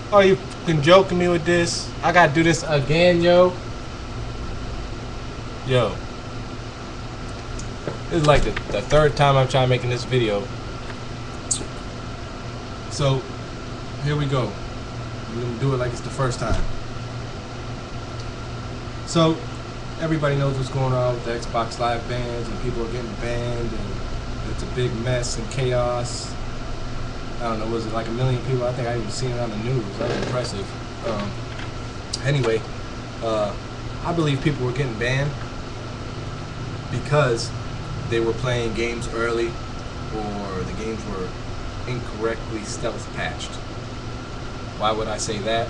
Oh, you fucking joking me with this? I gotta do this again, yo. Yo. This is like the third time I'm trying making this video. So, here we go. We're gonna do it like it's the first time. So, everybody knows what's going on with the Xbox Live bans, and people are getting banned, and it's a big mess and chaos. I don't know, was it like 1 million people? I think I even seen it on the news. That was impressive. Anyway, I believe people were getting banned because they were playing games early, or the games were incorrectly stealth patched. Why would I say that?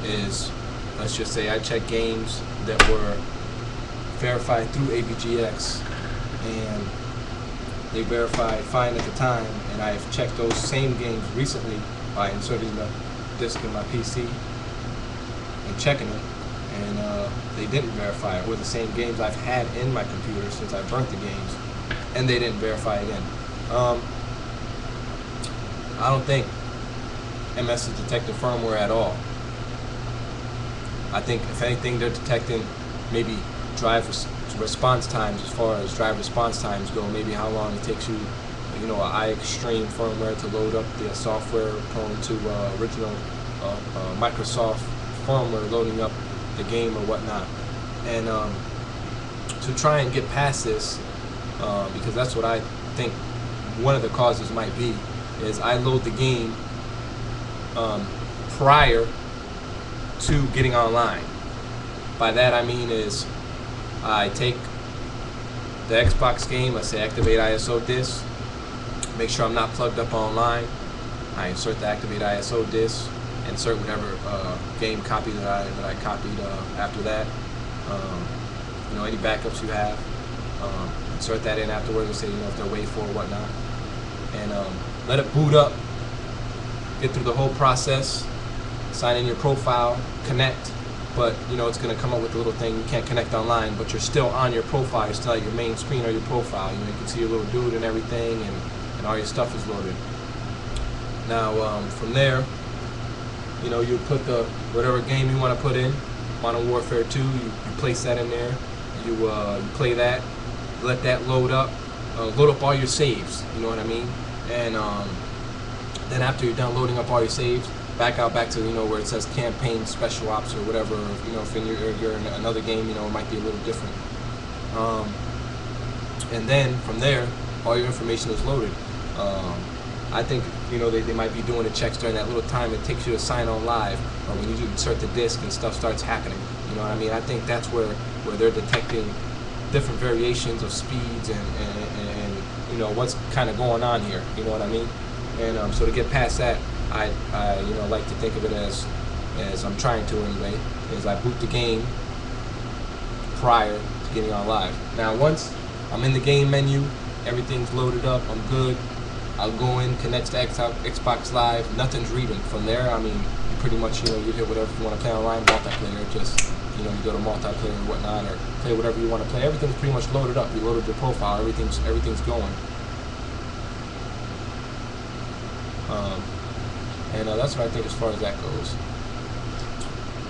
Is, let's just say I checked games that were verified through AVGX, and they verified fine at the time, and I've checked those same games recently by inserting the disk in my PC and checking them, and they didn't verify it. Were the same games I've had in my computer since I burnt the games, and they didn't verify again. I don't think MS is detecting firmware at all. I think if anything, they're detecting maybe drive response times, as far as drive response times go, maybe how long it takes you, you know, an IXTREME firmware to load up the software prone to original Microsoft firmware loading up the game or whatnot. And to try and get past this, because that's what I think one of the causes might be, is I load the game prior to getting online. By that I mean is I take the Xbox game, I say activate ISO disk, make sure I'm not plugged up online, I insert the activate ISO disk, insert whatever game copy that I copied after that, you know, any backups you have, insert that in afterwards and say, you know, if they're wait for or whatnot, and let it boot up, get through the whole process, sign in your profile, connect, but you know it's going to come up with a little thing, you can't connect online, but you're still on your profile, you're still at your main screen or your profile, you know, you can see your little dude and everything, and all your stuff is loaded. Now from there, you know, you put the whatever game you want to put in, Modern Warfare 2, you place that in there, you play that, let that load up all your saves, you know what I mean, and then after you're done loading up all your saves, back to, you know, where it says campaign, special ops, or whatever. You know, if you're in another game, you know, it might be a little different. And then from there, all your information is loaded. I think, you know, they might be doing the checks during that little time it takes you to sign on live, or when you insert the disk and stuff starts happening. You know what I mean? I think that's where they're detecting different variations of speeds and you know what's kind of going on here. You know what I mean? And so to get past that, I you know, like to think of it as I'm trying to anyway, is I boot the game prior to getting on live. Now once I'm in the game menu, everything's loaded up, I'm good, I'll go in, connect to Xbox Live, nothing's reading. From there, I mean, you pretty much, you know, you hit whatever you want to play online, multiplayer, just, you know, you go to multiplayer or whatnot, or play whatever you want to play. Everything's pretty much loaded up. You loaded your profile, everything's going. And that's what I think as far as that goes.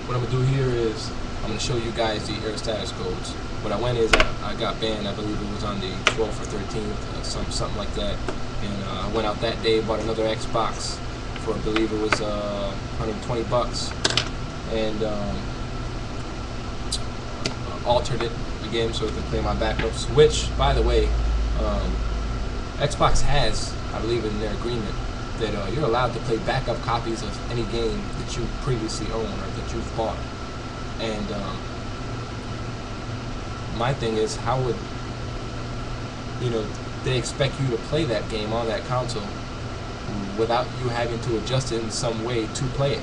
What I'm going to do here is I'm going to show you guys the error status codes. What I went is I got banned, I believe it was on the 12th or 13th, something like that. And I went out that day, bought another Xbox for, I believe it was 120 bucks. And altered it again so it could play my backups, which, by the way, Xbox has, I believe in their agreement, that you're allowed to play backup copies of any game that you previously owned or that you've bought. And my thing is, how would, you know, they expect you to play that game on that console without you having to adjust it in some way to play it?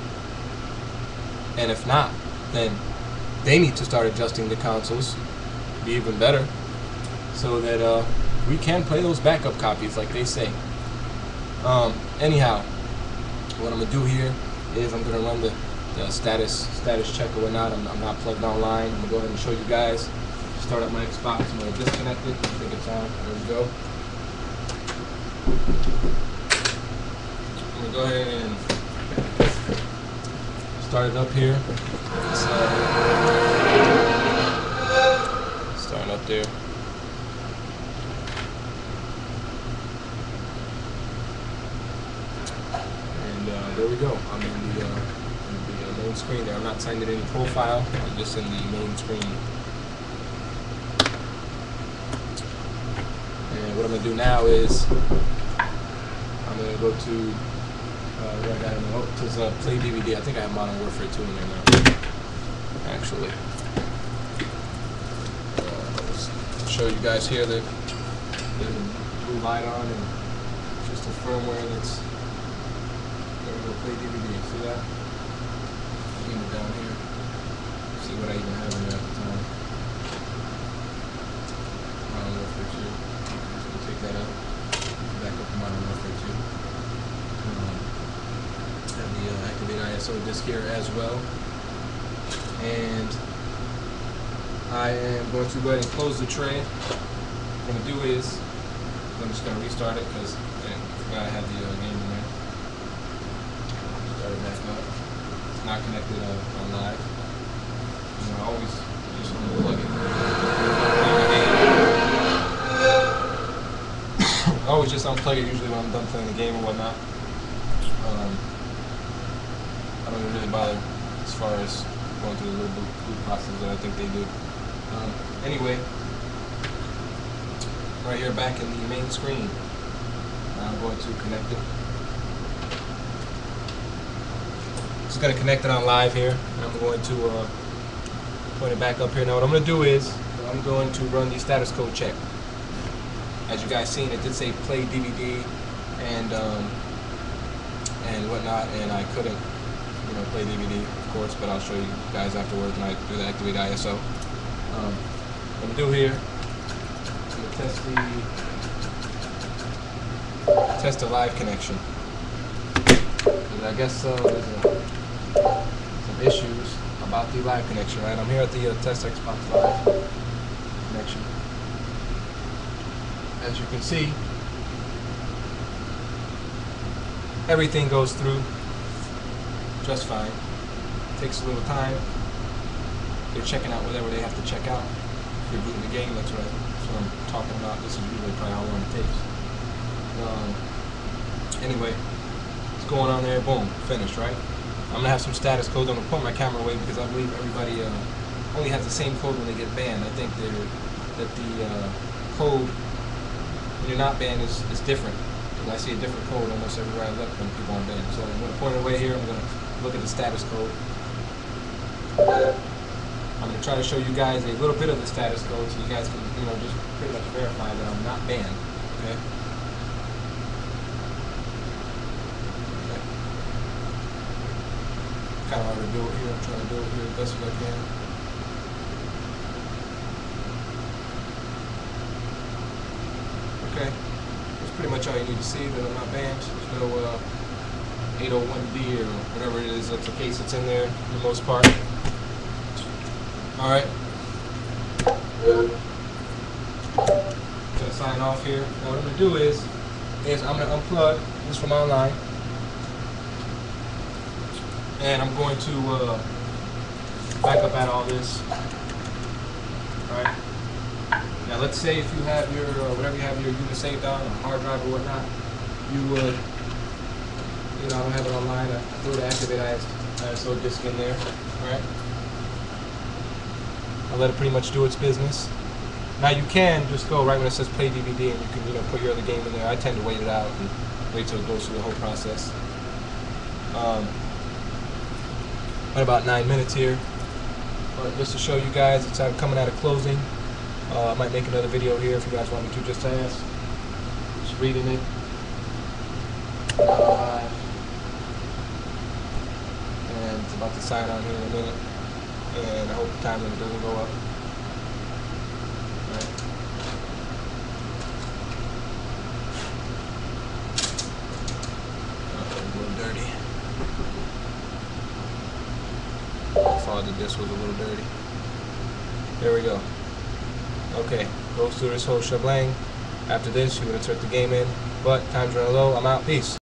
And if not, then they need to start adjusting the consoles, be even better, so that we can play those backup copies like they say. Anyhow, what I'm gonna do here is I'm gonna run the status check or whatnot. I'm not plugged online. I'm gonna go ahead and show you guys. Start up my Xbox. I'm gonna disconnect it. I think it's on. There we go. I'm gonna go ahead and start it up here. It's, starting up there. And there we go. I'm in the main screen there. I'm not signed in any profile. I'm just in the main screen. And what I'm going to do now is I'm going to go to what I got in the play DVD. I think I have Modern Warfare 2 in there now. Actually, I'll show you guys here that there's a blue light on and just a firmware that's there we go, play DVD. See that? It down here. See what I even have in there at the time. Modern Warfare 2. I'm just going to take that out. Back up to Modern Warfare 2. Have the activate ISO disk here as well. And I am going to go ahead and close the tray. What I'm going to do is I'm just going to restart it because I forgot I had the game in there. Start it back up. It's not connected on live. And I always just unplug it. I always just unplug it usually when I'm done playing the game or whatnot. I don't really bother as far as going through the little boot process that I think they do. Anyway, right here back in the main screen, I'm going to connect it. Just going to connect it on live here, and I'm going to point it back up here. Now what I'm going to do is I'm going to run the status code check. As you guys seen, it did say play DVD and whatnot, and I couldn't play DVD, of course, but I'll show you guys afterwards when I do the activate ISO. What I'm going to do here, I'm going to test the live connection. Because I guess there's some issues about the live connection, right? I'm here at the test Xbox Live connection. As you can see, everything goes through just fine. Takes a little time. They're checking out whatever they have to check out. If you're booting the game, that's what I'm talking about. This is usually probably how long it takes. Anyway, it's going on there. Boom, finished, right? I'm gonna have some status codes. I'm gonna point my camera away because I believe everybody only has the same code when they get banned. I think that the code when you're not banned is different. I see a different code almost everywhere I look when people are banned. So I'm going to point it away here. I'm going to look at the status code. I'm going to try to show you guys a little bit of the status code so you guys can, just pretty much verify that I'm not banned. Okay. Kind of hard to do it here. I'm trying to do it here as best as I can. Okay. Pretty much all you need to see that I'm not banned. There's no 801D or whatever it is. That's the case that's in there for the most part. Alright. Gonna sign off here. Now what I'm gonna do is I'm gonna unplug this from online. And I'm going to back up at all this. Alright. Now let's say if you have your, whatever you have your unit saved on, a hard drive or whatnot, you would, I don't have it online, I threw the activate ISO disk in there, alright? I'll let it pretty much do its business. Now you can just go right when it says play DVD and you can, put your other game in there. I tend to wait it out and wait till it goes through the whole process. About 9 minutes here. But just to show you guys, it's coming out of closing. I might make another video here if you guys want me to just ask. Just reading it. And it's about to sign on here in a minute. And I hope the time limit doesn't go up. Right. A little dirty. I thought the disc was a little dirty. There we go. Okay, goes through this whole shebang. After this, you're going to insert the game in. But time's running low. I'm out. Peace.